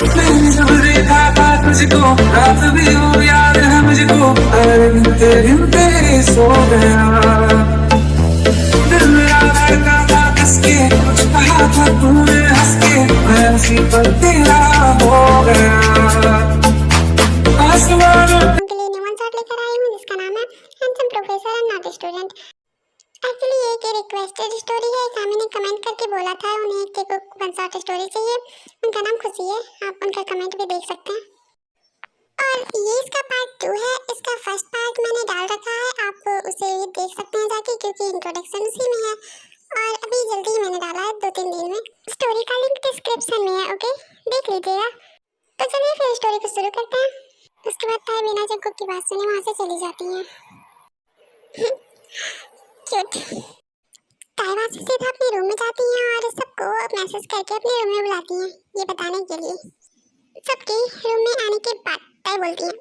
मैंने जब देखा था तुझको, रात भी हो याद है मुझको, हर दिन तेरे सो गया। दिल मेरा धड़का था कसके, कुछ कहा था तूने हंस के, मैं उसी पर तेरा हो गया। आसमान उनके लिए न्यूमन शॉट लेकर आई हूँ जिसका नाम है handsome professor and not student. Actually ये एक रिक्वेस्टेड स्टोरी है। सामी ने कमेंट करके बोला था उन्हें एक वन शॉट स्टोरी चाहिए। उनका नाम खुशी है, आप उनका कमेंट भी देख सकते हैं। और ये इसका पार्ट 2 है। इसका फर्स्ट पार्ट मैंने डाल रखा है, आप उसे देख सकते हैं जाके, क्योंकि इंट्रोडक्शन उसी में है और अभी जल्दी मैंने डाला है 2-3 दिन में। स्टोरी का लिंक डिस्क्रिप्शन में है, ओके, देख लीजिएगा। तो चलिए फिर स्टोरी को शुरू करते हैं। उसके बाद ताई बिना जग्गू की बात सुने वहाँ से चली जाती हैं। क्यूट। ताई वहाँ से सीधा अपने रूम में जाती हैं और सबको मैसेज करके अपने रूम में बुलाती हैं ये बताने के लिए। सबके रूम में आने के बाद ताई बोलती हैं,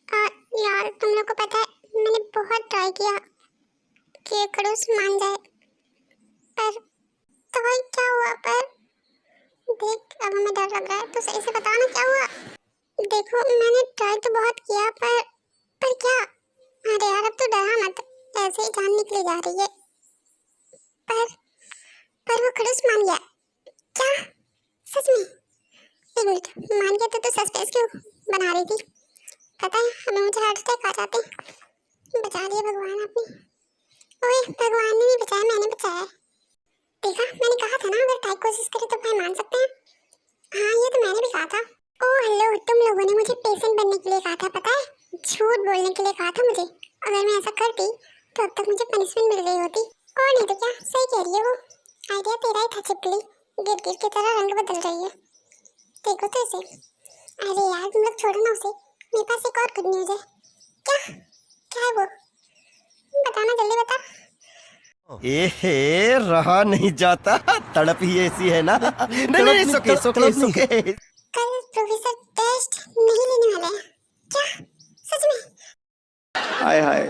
और यार तुम लोग को पता है मैंने बहुत ट्राई किया कि खड़ूस मान जाए, पर तो भाई क्या हुआ? पर देख अब हमें डर लग रहा है, तो सही से बताओ ना क्या हुआ। देखो मैंने ट्राई तो बहुत किया, पर क्या? अरे यार अब तो डरा मत, ऐसे ही जान निकली जा रही है। पर वो खड़ूस मान गया क्या? सच में? एक मिनट, मान गया तो सस्पेंस क्यों बना रही थी? पता है हमें मुझे हार्ट अटैक आ जाते। बचा दिया भगवान आपने। ओए भगवान ने नहीं बचाया, मैंने बचाया। देखा मैंने कहा था ना, अगर ताई कोशिश करे तो भाई मान सकते हैं। हाँ ये तो मैंने भी कहा था। ओ हेलो, तुम लोगों ने मुझे पेशेंट बनने के लिए कहा था, पता है? झूठ बोलने के लिए कहा था मुझे। अगर मैं ऐसा करती तो अब तक मुझे पनिशमेंट मिल गई होती। और नहीं तो क्या, सही कह रही है वो। आइडिया तेरा ही था छिपकली, गिर गिर की तरह रंग बदल रही है। देखो तो इसे। अरे यार तुम लोग छोड़ो ना उसे, मेरे पास एक और गुड न्यूज़ है। क्या? क्या है वो? बताना जल्दी बता। एहे रहा नहीं जाता, तड़प ही ऐसी है ना। नहीं नहीं सुके सुके सुके। कल प्रोफेसर टेस्ट नहीं लेने वाला है क्या? सच में? हाय हाय,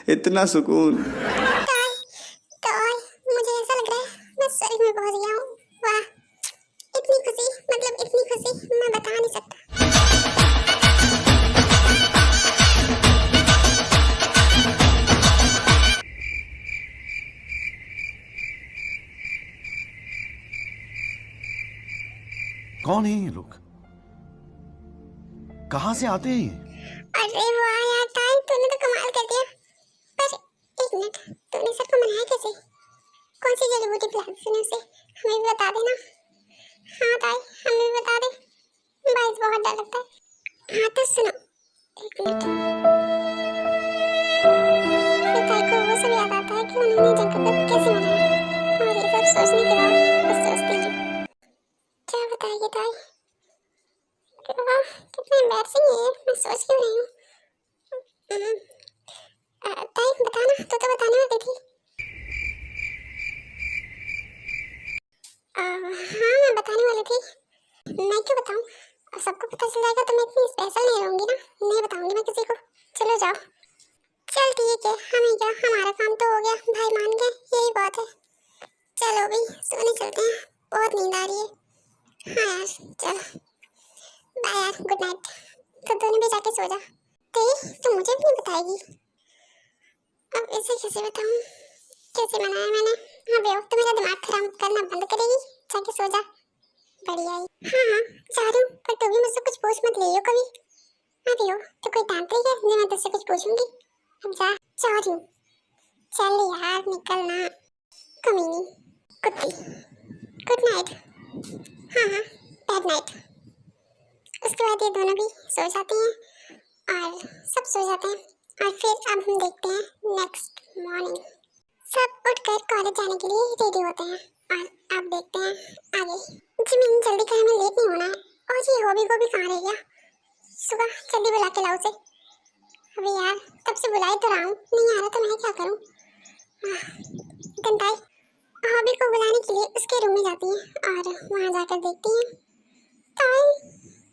इतना सुकून। तो मुझे ऐसा लग रहा है मैं स्वर्ग में पहुंच गया हूँ। वाह, इतनी खुशी, मतलब इतनी खुशी मैं बता नहीं सकता। कौन है ये लोग? कहाँ से आते हैं ये? अरे वाह यार ताई, तूने तो कमाल कर दिया। पर एक मिनट, तूने सबको मनाया कैसे? कौन सी जड़ी बूटी पिलाई तूने उसे? हमें भी बता देना। हाँ ताई हमें भी बता दे, बाइस बहुत डर लगता है। हाँ तो सुनो, एक मिनट। फिर ताई को वो सब याद आता है कि उन्होंने जग्गू को कैसे मनाया, और ये सब सोचने के बाद वो सोचती है क्या बताएगी ताई। वाह कितना एम्बैरसिंग है, मैं सोच क्यों रही हूँ। ताई बताना, तो बताने वाली थी। हाँ मैं बताने वाली थी। मैं क्यों बताऊँ, अब सबको पता चल जाएगा तो मैं इतनी स्पेशल नहीं रहूँगी ना, नहीं बताऊँगी मैं किसी को। चलो जाओ। चल ठीक है, हमें क्या, हमारा काम तो हो गया, भाई मान गए, यही बात है। चलो भी सोने चलते हैं, बहुत नींद आ रही है। हाँ यार चलो बाय यार, गुड नाइट। तो दोनों भी जाके सो जा। तो मुझे भी नहीं बताएगी? अब इसे कैसे बताऊँ, कैसे मनाया मैंने? हाँ बेवकूफ, तो मेरा दिमाग खराब करना बंद करेगी, जाके सो जा। बढ़िया ही। हाँ जा रही हूँ, पर तू भी मुझसे कुछ पूछ मत लियो कभी। अरे हो तो कोई तांत्रिक है जो मैं तुझसे कुछ पूछूंगी? अब जा रही हूँ। चल यार निकलना, कमीनी कुत्ती। Good night. हाँ बैड नाइट। उसके बाद ये दोनों भी सो जाती हैं और सब सो जाते हैं। और फिर अब हम देखते हैं नेक्स्ट मॉर्निंग। सब उठकर कॉलेज जाने के लिए रेडी होते हैं और अब देखते हैं आगे। जिमिन जल्दी कर, हमें लेट नहीं होना है। और ये हॉबी को भी कहाँ रह गया? सुबह जल्दी बुला के लाओ उसे। अबे यार तब से बुला ही तो रहा हूँ, नहीं आ रहा तो मैं क्या करूँ। गंदाई हॉबी को बुलाने के लिए उसके रूम में जाती हैं और वहाँ जाकर देखती हैं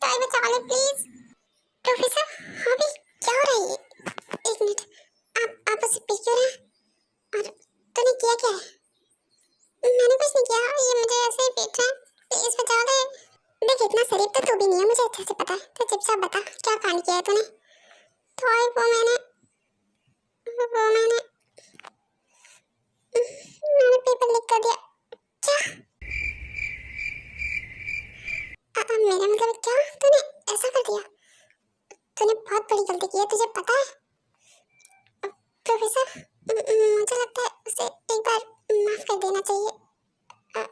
ताई बचा ले प्लीज। प्रोफेसर हॉबी क्या हो रहा है? एक मिनट, आप उसे पी क्यों रहे? और तूने किया क्या है? मैंने कुछ नहीं किया, ये मुझे ऐसे ही पीट रहा है, प्लीज बचा दे। देख इतना शरीफ तो तू भी नहीं है, मुझे अच्छे से पता है। तो चुपचाप बता क्या कांड किया है तूने। तो मैंने पेपर लीक कर दिया। क्या? मेरा मतलब क्या? तूने ऐसा कर दिया? तूने बहुत बड़ी गलती की है, तुझे पता है? प्रोफेसर, मुझे लगता है उसे एक बार माफ कर देना चाहिए। हाँ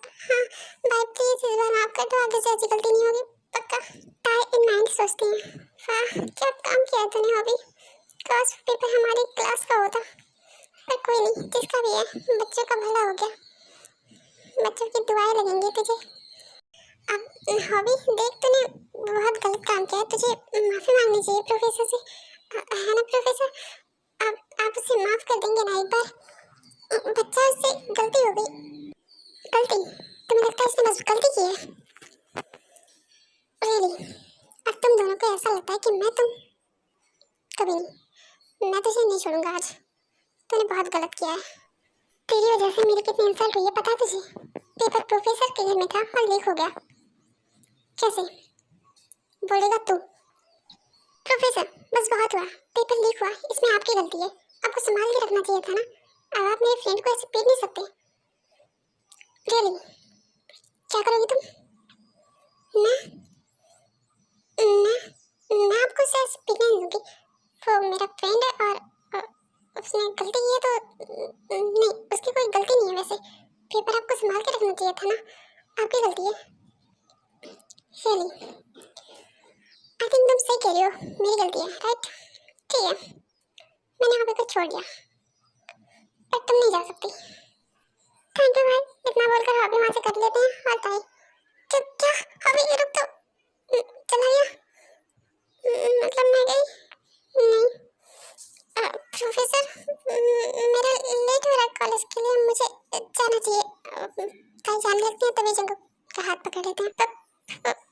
भाई प्लीज इस बार माफ कर दो, आगे से ऐसी गलती नहीं होगी, पक्का। टाई इन माइंड सोचती हैं। हाँ क्या काम किया है तूने अभी। काश पेपर हमारी क्लास का होता, पर कोई नहीं, जिसका भी है बच्चों का भला हो गया, बच्चों की दुआएं लगेंगी तुझे। अब हॉबी देख, तूने बहुत गलत काम किया है, तुझे माफी मांगनी चाहिए प्रोफेसर से, है ना प्रोफेसर? आप उसे माफ कर देंगे ना एक बार? बच्चा, उससे गलती हो गई। गलती? तुम्हें लगता है इसने बस गलती की है? रियली? अब तुम दोनों को ऐसा लगता है कि कभी नहीं, मैं तुझे नहीं छोड़ूंगा आज। तूने बहुत गलत किया है, तेरी वजह से मेरी कितनी इंसल्ट हुई है पता है तुझे? पेपर प्रोफेसर के घर में था और लीक हो गया। कैसे बोलेगा तू? प्रोफेसर बस बहुत हुआ, पेपर लीक हुआ, इसमें आपकी गलती है, आपको संभाल के रखना चाहिए था ना। अब आप मेरे फ्रेंड को ऐसे पीट नहीं सकते। रियली क्या करोगी तुम? मैं आपको ऐसे पीटने नहीं दूंगी। वो मेरा फ्रेंड है और उसने गलती की है तो नहीं, उसकी कोई गलती नहीं है। वैसे पेपर आपको संभाल के रखना चाहिए था ना, आपकी गलती है। रियली आई थिंक तुम सही कह रही हो, मेरी गलती है, राइट? ठीक है, मैंने यहाँ पे कुछ छोड़ दिया, पर तुम नहीं जा सकती। थैंक यू भाई, इतना बोलकर हॉबी वहाँ से कर लेते हैं। और ताई क्या? हॉबी रुक तो, चला गया? मतलब मैं गई नहीं? प्रोफेसर मेरा लेट हो रहा है कॉलेज के लिए, मुझे जाना चाहिए। कहीं जाने लगती है तभी जंगल का हाथ पकड़ लेते हैं।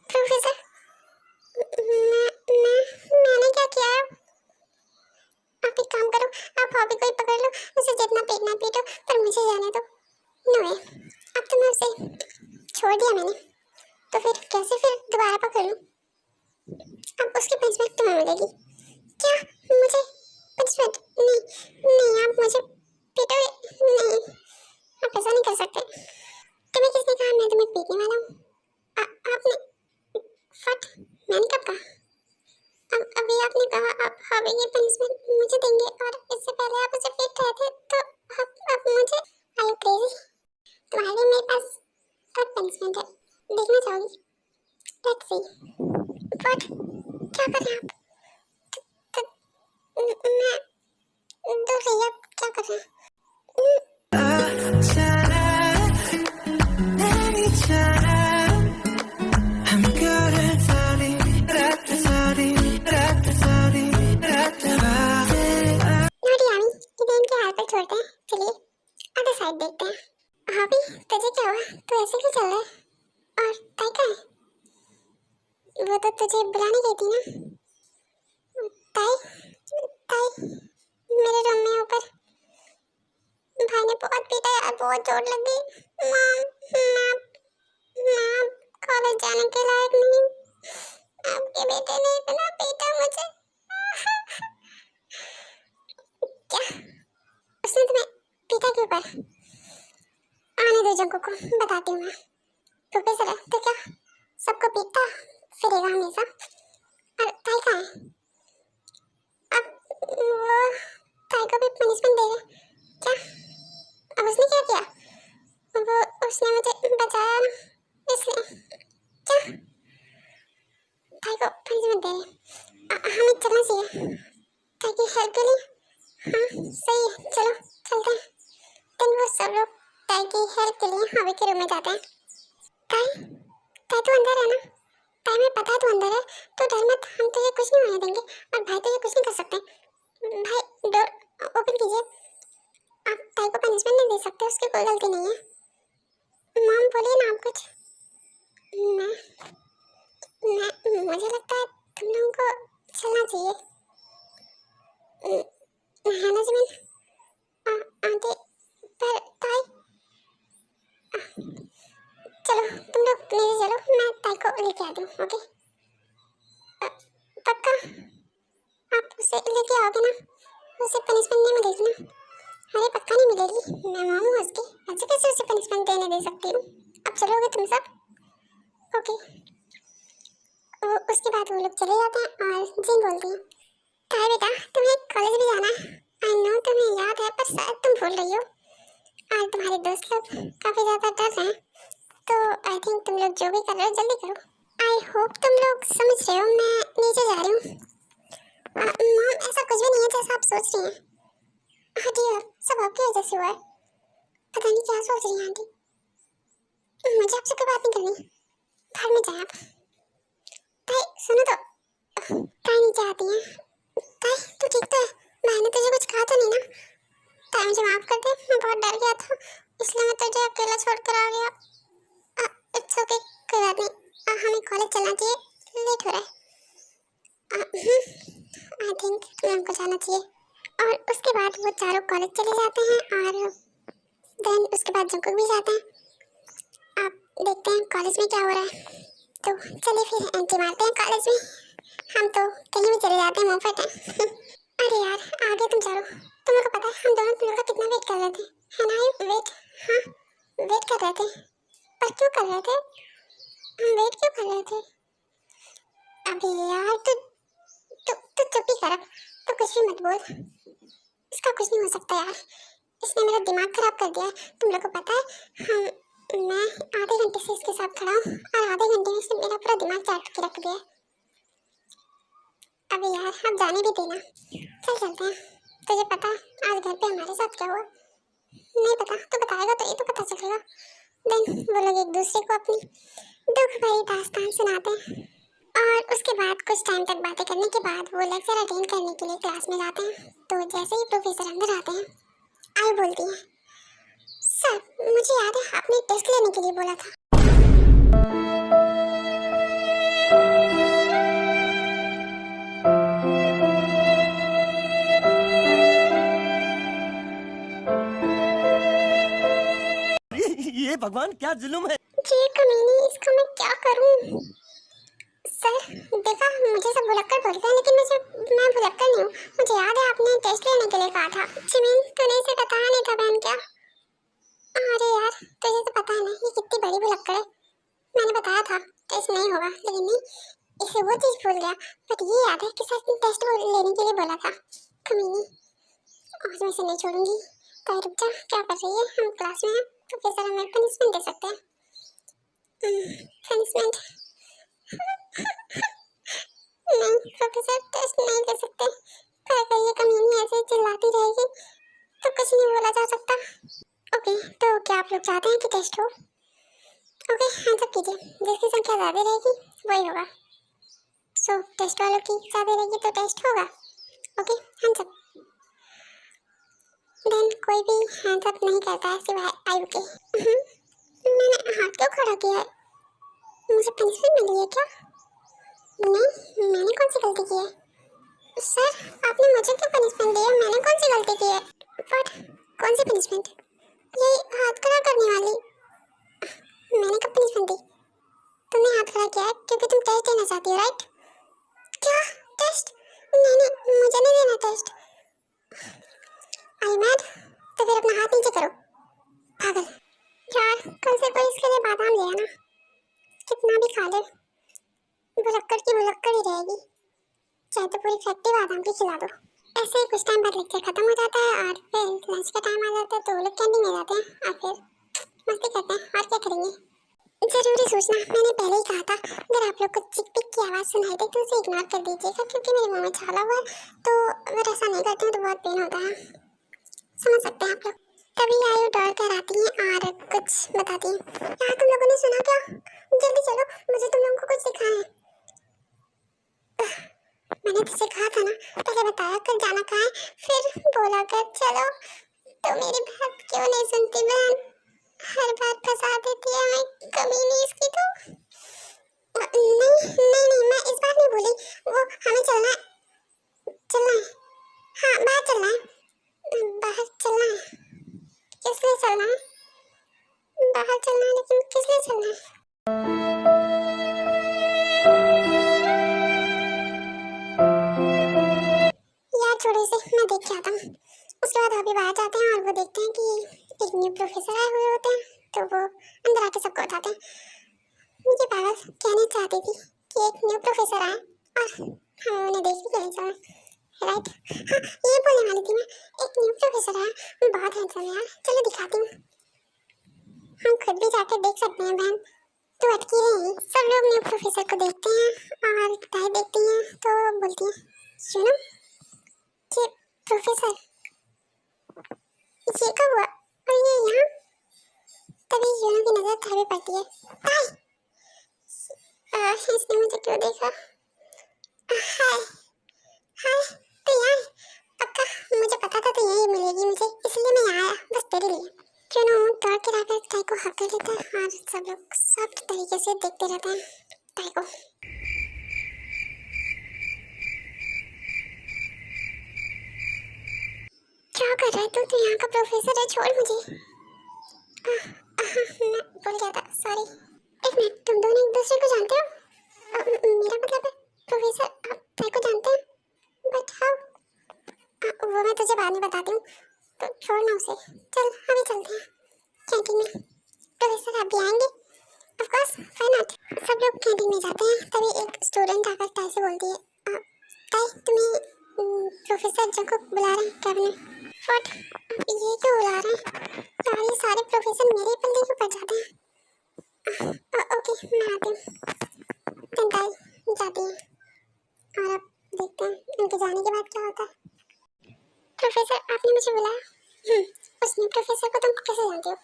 प्रोफेसर मैंने क्या किया है? आप एक काम करो, आप हॉबी को ही पकड़ लो, उसे जितना पीटना पीटो, पर मुझे जाने दो। नो वे, अब तो मैं उसे छोड़ दिया मैंने, तो फिर कैसे फिर दोबारा पकड़ लूं? अब उसकी पनिशमेंट तुम्हें मिलेगी। क्या? मुझे पनिशमेंट? नहीं आप मुझे पीटोगे? नहीं, आप ऐसा नहीं कर सकते। तुम्हें किसने कहा मैं तुम्हें पीटने वाला हूँ? आपने फट, मैंने कब कहा? अभी आपने कहा आप हॉबी की पनिशमेंट मुझे देंगे, और इससे पहले आप उसे पीट रहे थे, तो अब मुझे? Are you crazy? तुम्हारे लिए मेरे पास और पनिशमेंट है, देखना चाहोगी? Let's see. व्हाट? क्या कर रहे हैं आप? मैं दूर रहिए, आप क्या कर रहे हैं? छोड़ते हैं, चलिए अदर साइड देखते हैं। हॉबी तुझे क्या हुआ? तू ऐसे क्यों चल रहा है? और ताई कहाँ है? वो तो तुझे बुलाने गई थी ना। ताई मेरे रूम में ऊपर भाई ने बहुत पीटा यार, बहुत चोट लग गई। मैं कॉलेज जाने के लायक नहीं, आपके बेटे ने इतना पीटा मुझे। क्या उसने तुम्हें पीटा क्यों? पर आने दो जंगों को, बताती हूँ मैं। प्रोफेसर है तो क्या सबको पीटता फिरेगा हमेशा? और ताई कहाँ है? अब वो ताई को भी पनिशमेंट देगा क्या? अब उसने क्या किया? वो उसने मुझे बचाया ना, इसलिए। क्या ताई को पनिशमेंट दे रहे? हमें चलना चाहिए ताई की हेल्प के लिए। हाँ सही है, चलो चलते हैं। दिन वो सब लोग ताई की हेल्प के लिए हॉबी के रूम में जाते हैं। ताई तू अंदर है ना? ताई में पता है तू अंदर है, तो डर मत, हम तुझे कुछ नहीं होने देंगे, और भाई तुझे कुछ नहीं कर सकते। भाई डोर ओपन कीजिए, आप ताई को पनिशमेंट नहीं दे सकते, उसकी कोई गलती नहीं है। मॉम बोलिए ना आप कुछ। मुझे लगता है तुम लोगों को चलना चाहिए, है ना जमीन? आंटी पर ताई चलो तुम लोग नीचे चलो, मैं ताई को लेके आती हूँ। ओके पक्का आप उसे लेके आओगे ना? उसे पनिशमेंट नहीं मिलेगी ना? अरे पक्का नहीं मिलेगी, मैं मामू हंस के ऐसे कैसे उसे पनिशमेंट देने दे सकती हूँ। अब चलोगे तुम सब? ओके। उसके बाद वो लोग चले जाते हैं और जिन बोलती है, ताई बेटा तुम्हें कॉलेज भी जाना है। आई नो तुम्हें याद है पर शायद तुम भूल रही हो और तुम्हारे दोस्त लोग काफी ज्यादा डर रहे हैं, तो आई थिंक तुम लोग जो भी कर रहे हो जल्दी करो। आई होप तुम लोग समझ रहे हो, मैं नीचे जा रही हूँ। मॉम ऐसा कुछ भी नहीं है जैसा आप सोच रही हैं। हाँ डियर, सब आपकी वजह से हुआ है। पता नहीं क्या सोच रही हैं आंटी, मुझे आपसे कोई बात नहीं करनी। घर में जाए आप। ताई सुनो तो, ताई नीचे आती है। ताई तू ठीक तो है? मैंने तुझे कुछ कहा तो नहीं ना? ताई मुझे माफ कर दे, मैं बहुत डर गया था इसलिए मैं तुझे अकेला छोड़कर आ गया। इट्स ओके, कोई बात नहीं। हमें कॉलेज चलना चाहिए, लेट हो रहा है। आई थिंक तुम्हें हमको जाना चाहिए। और उसके बाद वो चारों कॉलेज चले जाते हैं और देन उसके बाद जंकुक भी जाते हैं। आप देखते हैं कॉलेज में क्या हो रहा है, तो चलिए फिर एंट्री मारते हैं कॉलेज में। हम तो कहीं भी चले जाते हैं, मुफ्त है। अरे यार आगे तुम चलो, तुम लोग को पता है हम दोनों तुम लोग का कितना वेट कर रहे थे, है ना? वेट, हाँ वेट कर रहे थे। पर क्यों कर रहे थे? हम वेट क्यों कर रहे थे? अबे यार तू चुप ही कर, तो कुछ भी मत बोल। इसका कुछ नहीं हो सकता यार, इसने मेरा दिमाग खराब कर दिया है। तुम लोग को पता है मैं आधे घंटे से इसके साथ खड़ा हूँ और आधे घंटे में इसने मेरा पूरा दिमाग चाट के रख दिया। अबे यार आप जाने भी देना, चल चलते हैं। तुझे पता आज घर पे हमारे साथ क्या हुआ? नहीं पता, तो बताएगा तो ये तो पता चलेगा। देन वो लोग एक दूसरे को अपनी दुख भरी दास्तान सुनाते हैं और उसके बाद कुछ टाइम तक बातें करने के बाद वो लेक्चर अटेंड करने के लिए क्लास में जाते हैं। तो जैसे ही प्रोफेसर अंदर आते हैं, आई बोलती है, सर मुझे याद है आपने टेस्ट लेने के लिए बोला था। ये भगवान क्या जुल्म है। जी कमीनी, इसका मैं क्या करूं? सर देखा मुझे सब भुलक्कड़ बोलते हैं लेकिन मैं भुलक्कड़ नहीं हूँ। मुझे याद है आपने टेस्ट लेने के लिए कहा था। जिमिन तूने इसे बताया नहीं था बहन क्या? अरे यार तुझे तो पता है ना ये कितनी बड़ी भुलक्कड़ है। मैंने बताया था टेस्ट नहीं होगा, लेकिन नहीं इसे वो चीज़ भूल गया। बट ये याद है कि सर ने टेस्ट लेने के लिए बोला था। कमीनी आज मैं इसे नहीं छोड़ूंगी। तो रुक जा, क्या कर रही है? हम क्लास में हैं, प्रोफेसर हमें पनिशमेंट दे सकते हैं। पनिशमेंट नहीं प्रोफेसर, टेस्ट नहीं दे सकते। पर अगर ये कमीनी ऐसे चिल्लाती रहेगी तो कुछ नहीं बोला जा सकता। ओके तो क्या आप लोग चाहते हैं कि टेस्ट हो? ओके हैंड्स अप कीजिए, जिसकी संख्या ज़्यादा रहेगी वही होगा। सो टेस्ट वालों की ज़्यादा रहेगी तो टेस्ट होगा। Okay hands up. देन कोई भी हैंड्स अप नहीं करता है सिवाय आयु के। मैंने हाथ क्यों खड़ा किया है? मुझे पनिशमेंट मिली है क्या? नहीं, मैंने कौन सी गलती की है? सर आपने मुझे क्यों पनिशमेंट दी है? मैंने कौन सी गलती की है? बट कौन सी पनिशमेंट? ये हाथ खड़ा करने वाली। मैंने कब पनिशमेंट दी? तुमने हाथ खड़ा किया है क्योंकि तुम टेस्ट देना चाहती हो, राइट? क्या टेस्ट? नहीं मुझे नहीं देना टेस्ट। आई मैड? तो फिर अपना हाथ नीचे करो, पागल। यार कल से कोई इसके लिए बादाम ले आना, कितना भी खा ले भुलक्कड़ की भुलक्कड़ ही रहेगी। चाहे तो पूरी फैक्ट्री बादाम की खिला दो। ऐसे ही कुछ टाइम बाद लेक्चर खत्म हो जाता है और फिर लंच का टाइम आ जाता है तो वो लोग कैंटीन में जाते हैं और फिर मस्ती करते हैं। और क्या करेंगे? जरूरी सूचना, मैंने पहले ही कहा था अगर आप लोग को चिक पिक की आवाज़ सुनाई दे तो उसे इग्नोर कर दीजिएगा क्योंकि मेरे मुँह में छाला हुआ है, तो अगर ऐसा नहीं करते हैं तो बहुत पेन होता है। समझ सकते हैं आप लोग। तभी आयु डर कर आती है और कुछ बताती है। यार तुम लोगों ने सुना क्या? जल्दी चलो, मुझे तुम लोगों को कुछ दिखाना है। मैंने तुझसे कहा था ना, पहले बताया कर जाना कहाँ है, फिर बोला कर चलो। तो मेरी बात क्यों नहीं सुनती बहन? हर बार फंसा देती है मैं, कमीनी इसकी तो। नहीं मैं इस बार नहीं बोली। वो हमें चलना है। हाँ बाहर चलना है। बाहर चलना है? किस लिए चलना है? बाहर चलना है लेकिन किस लिए चलना है? कि एक न्यू प्रोफेसर आया और हम उन्हें देख भी चले राइट। हाँ, ये बोलने वाली थी मैं, एक न्यू प्रोफेसर आया, बहुत हैंडसम है यार, चलो दिखाती हूँ। हम खुद भी जाकर देख सकते हैं बहन, तो अटकी रही। सब लोग न्यू प्रोफेसर को देखते हैं और ताई देखती हैं तो बोलती हैं, सुनो कि प्रोफेसर ये कब हुआ और ये यहाँ? तभी यूनो की नजर ताई पे पड़ती है। ताई, इसने मुझे क्यों देखा? हाय हाय, तो यार पक्का मुझे पता था तो यही मिलेगी मुझे, इसलिए मैं यहाँ आया बस तेरे लिए। यूनो दौड़ के आकर ताई को हक कर लेता है और सब लोग सॉफ्ट तरीके से देखते रहते हैं ताई को। क्या कर रहा है तू? तो यहाँ का प्रोफेसर है, छोड़ मुझे। मैं भूल गया था, सॉरी। एक मिनट, तुम दोनों एक दूसरे को जानते हो? मेरा मतलब है प्रोफेसर आप ताई को जानते हैं, बट हाउ? वो मैं तुझे बाद में बताती हूँ, तो छोड़ ना उसे। चल अभी चलते हैं कैंटीन में। प्रोफेसर आप भी आएंगे? Of course, why not. सब लोग कैंटीन में जाते हैं, तभी एक स्टूडेंट आकर ताई से बोलती है, ताई तुम्हें प्रोफेसर जैकब बुला रहे हैं कैबिन में। व्हाट? ये क्यों बुला रहे हैं? यार ये सारे प्रोफेसर मेरे पल्ले क्यों पड़ जाते हैं? ओके मैं आती हूँ। ताई जाती है और अब देखते हैं उनके जाने के बाद क्या होता है। प्रोफेसर आपने मुझे बुलाया? उसने प्रोफेसर को तुम कैसे जानते हो?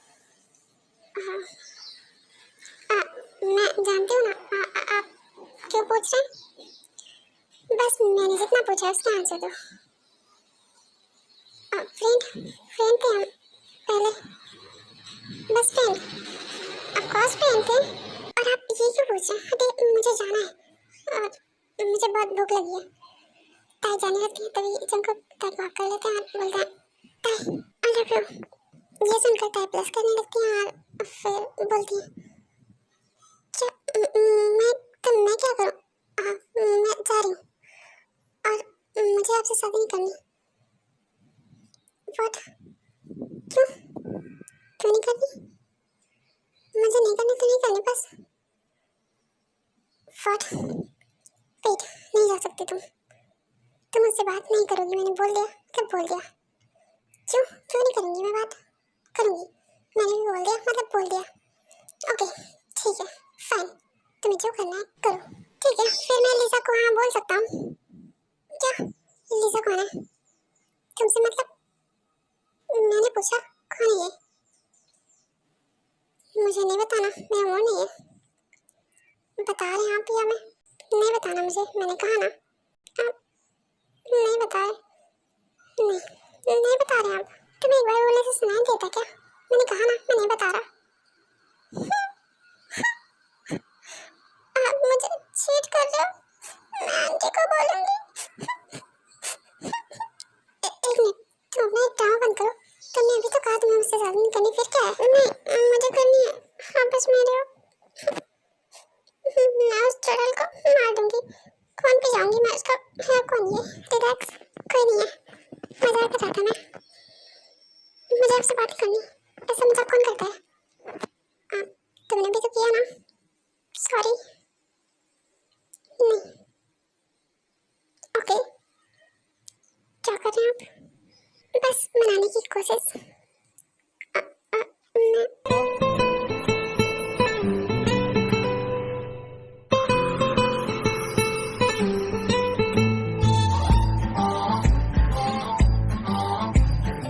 मैं जानती हूँ ना। आप क्यों पूछ रहे हैं? बस मैंने जितना पूछा उसका आंसर दो। फ्रेंड फ्रेंड थे हम पहले, बस फ्रेंड। ऑफ कोर्स फ्रेंड थे। और आप ये क्यों पूछ रहे हैं? हटे, मुझे जाना है और मुझे बहुत भूख लगी है। ताई जाने लगती है, तभी जंको ताई को हक कर लेते हैं और बोलते हैं, ताई आई लव यू। ये सुनकर ताई प्लस करने लगती है और फिर बोलती है, क्या मैं क्या करूँ? मैं जा रही हूँ और मुझे आपसे शादी नहीं करनी। व्हाट? क्यों नहीं करनी? मुझे नहीं करनी तो नहीं करनी बस। व्हाट? वेट, नहीं जा सकती तुम मुझसे बात नहीं करोगी? मैंने बोल दिया, कब बोल दिया? क्यों नहीं करूँगी मैं बात? करूँगी, मैंने भी बोल दिया, मतलब बोल दिया। ओके ठीक है फाइन, तुम्हें जो करना है करो। ठीक है, फिर मैं लिसा को हाँ बोल सकता हूँ। क्या? लिसा कौन है? तुमसे मतलब? मैंने पूछा कौन है ये? मुझे नहीं बताना, मेरा मूड नहीं है। बता रहे हैं आप या मैं? नहीं बताना मुझे, मैंने कहा ना। आप नहीं बता रहे? नहीं बता रहे आप। तुम्हें एक बार बोलने से सुनाई देता क्या? मैंने कहा ना मैं नहीं बता रहा। आप मुझे चीट कर रहे हो? मैं आंटी को बोलूंगी। एक मिनट, तुम अपना एक ड्रामा बंद करो। तुमने अभी तो कहा तुम्हें मुझसे शादी नहीं करनी, फिर क्या है? नहीं मुझे करनी है। हाँ बस मेरे हो। मैं उस चढ़ल को मार दूंगी। कौन पे जाऊंगी मैं उसका? है कौन ये? रिलैक्स, कोई नहीं है, मजाक कर रहा था मैं। मुझे आपसे बात करनी, ऐसा मजाक कौन करता है? तुमने भी तो किया ना। सॉरी। नहीं। ओके, क्या कर रहे हैं आप? बस मनाने की कोशिश।